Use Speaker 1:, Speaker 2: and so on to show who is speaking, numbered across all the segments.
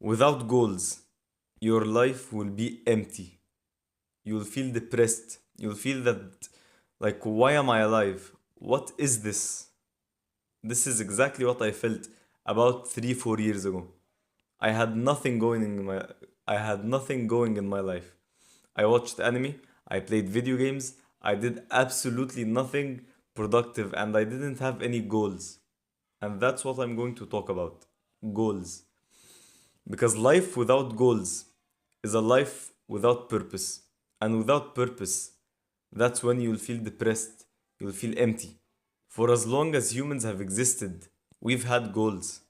Speaker 1: Without goals, your life will be empty. You'll feel depressed. You'll feel that, like, why am I alive? What is this? This is exactly what I felt about 3, 4 years ago. I had nothing going in my I had nothing going in my life. I watched anime, I played video games, I did absolutely nothing productive and I didn't have any goals. And that's what I'm going to talk about. Goals. Because life without goals is a life without purpose. And without purpose, that's when you'll feel depressed, you'll feel empty. For as long as humans have existed, we've had goals.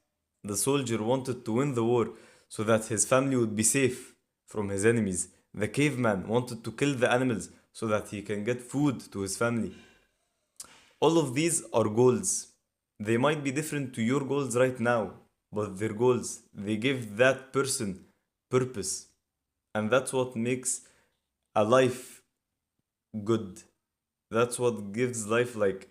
Speaker 1: The soldier wanted to win the war so that his family would be safe from his enemies. The caveman wanted to kill the animals so that he can get food to his family. All of these are goals. They might be different to your goals right now, but they're goals. They give that person purpose. And that's what makes a life good. That's what gives life like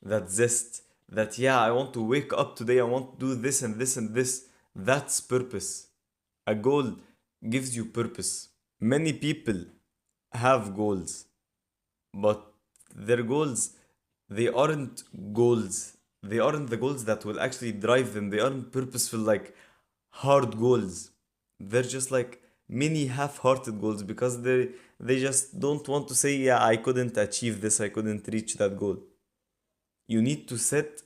Speaker 1: that zest. That, yeah, I want to wake up today, I want to do this and this and this. That's purpose. A goal gives you purpose. Many people have goals, but their goals, they aren't goals. They aren't the goals that will actually drive them. They aren't purposeful, like hard goals. They're just like mini half-hearted goals because they just don't want to say, yeah, I couldn't achieve this, I couldn't reach that goal. You need to set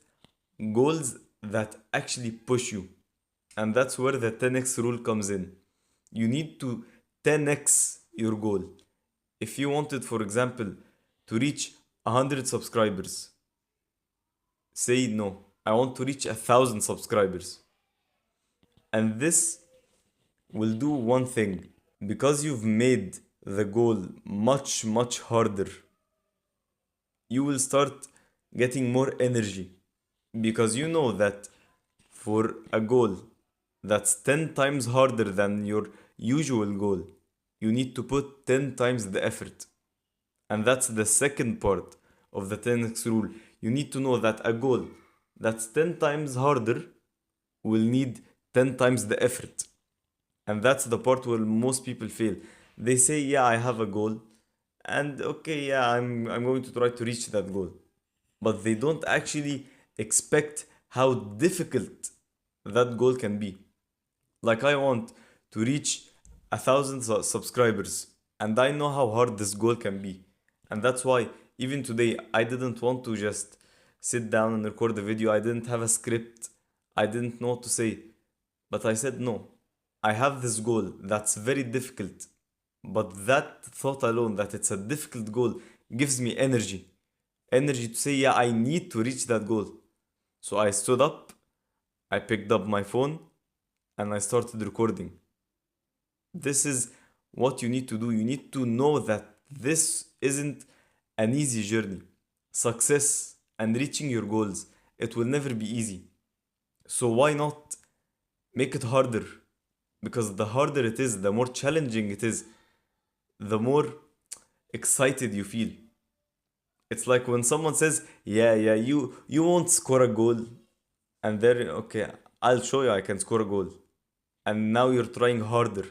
Speaker 1: goals that actually push you. And that's where the 10x rule comes in. You need to 10x your goal. If you wanted, for example, to reach 100 subscribers, say no, I want to reach 1,000 subscribers. And this will do one thing. Because you've made the goal much, much harder, you will start getting more energy. Because you know that for a goal that's 10 times harder than your usual goal, you need to put 10 times the effort. And that's the second part of the 10x rule. You need to know that a goal that's 10 times harder will need 10 times the effort. And that's the part where most people fail. They say, yeah, I have a goal. And okay, yeah, I'm going to try to reach that goal. But they don't actually expect how difficult that goal can be. Like, I want to reach 1,000 subscribers, and I know how hard this goal can be. And that's why, even today, I didn't want to just sit down and record a video. I didn't have a script, I didn't know what to say. But I said, no, I have this goal that's very difficult. But that thought alone, that it's a difficult goal, gives me energy. Energy to say, yeah, I need to reach that goal. So I stood up, I picked up my phone, and I started recording. This is what you need to do. You need to know that this isn't an easy journey. Success and reaching your goals, it will never be easy. So why not make it harder? Because the harder it is, the more challenging it is, the more excited you feel. It's like when someone says, yeah, yeah, you won't score a goal. And then, okay, I'll show you I can score a goal. And now you're trying harder.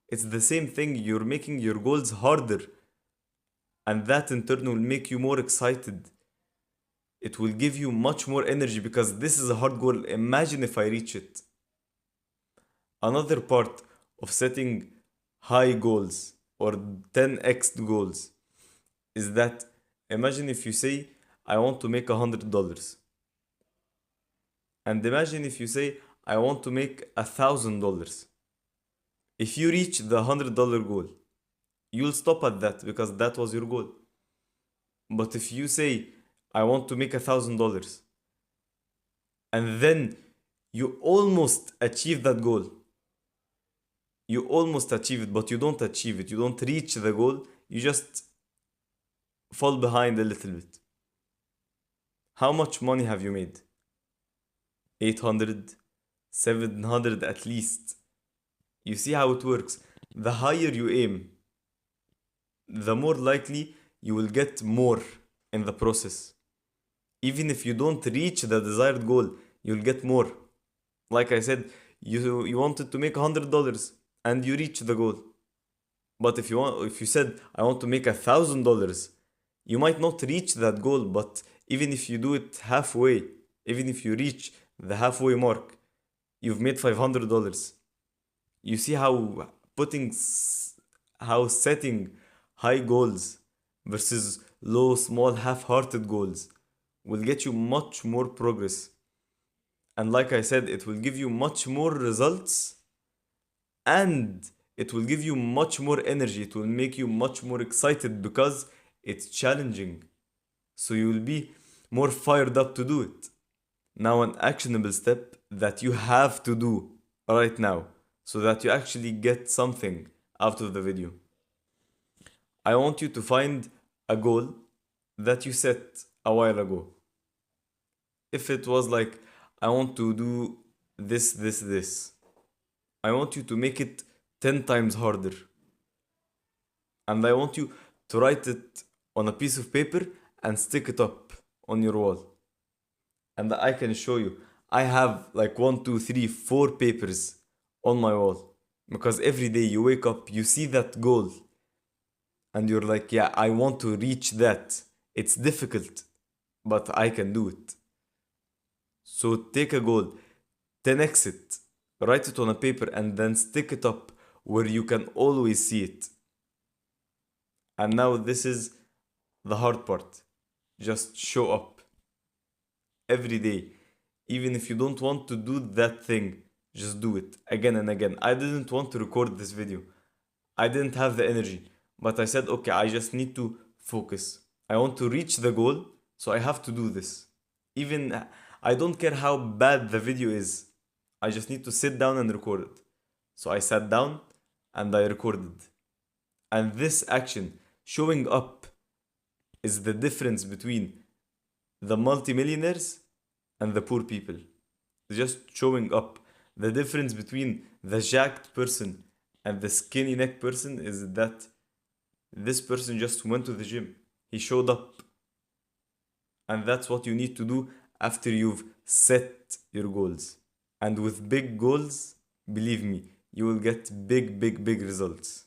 Speaker 1: It's the same thing, you're making your goals harder. And that in turn will make you more excited. It will give you much more energy because this is a hard goal. Imagine if I reach it. Another part of setting high goals or 10x goals is that, imagine if you say, I want to make $100. And imagine if you say, I want to make $1,000. If you reach the $100 goal, you'll stop at that because that was your goal. But if you say, I want to make $1,000, and then you almost achieve that goal, you almost achieve it, but you don't achieve it, you don't reach the goal, you just fall behind a little bit. How much money have you made? 800, 700 at least. You see how it works. The higher you aim, the more likely you will get more in the process. Even if you don't reach the desired goal, you'll get more. Like I said, You wanted to make $100 and you reach the goal. But if you said I want to make $1,000, you might not reach that goal. But even if you do it halfway, even if you reach the halfway mark, you've made $500. You see how how setting high goals versus low, small, half-hearted goals will get you much more progress. And like I said, it will give you much more results, and it will give you much more energy. It will make you much more excited because it's challenging. So you will be more fired up to do it. Now, an actionable step that you have to do right now so that you actually get something out of the video. I want you to find a goal that you set a while ago. If it was like, I want to do this, I want you to make it 10 times harder. And I want you to write it on a piece of paper and stick it up on your wall. And I can show you, I have like 1, 2, 3, 4 papers on my wall. Because every day you wake up, you see that goal. And you're like, yeah, I want to reach that. It's difficult, but I can do it. So take a goal, 10x it, write it on a paper, and then stick it up where you can always see it. And now this is the hard part. Just show up every day. Even if you don't want to do that thing, just do it again and again. I didn't want to record this video. I didn't have the energy. But I said, okay, I just need to focus. I want to reach the goal, so I have to do this. Even I don't care how bad the video is. I just need to sit down and record it. So I sat down and I recorded. And this action, showing up, is the difference between the multimillionaires and the poor people. Just showing up. The difference between the jacked person and the skinny neck person is that this person just went to the gym. He showed up. And that's what you need to do after you've set your goals. And with big goals, believe me, you will get big results.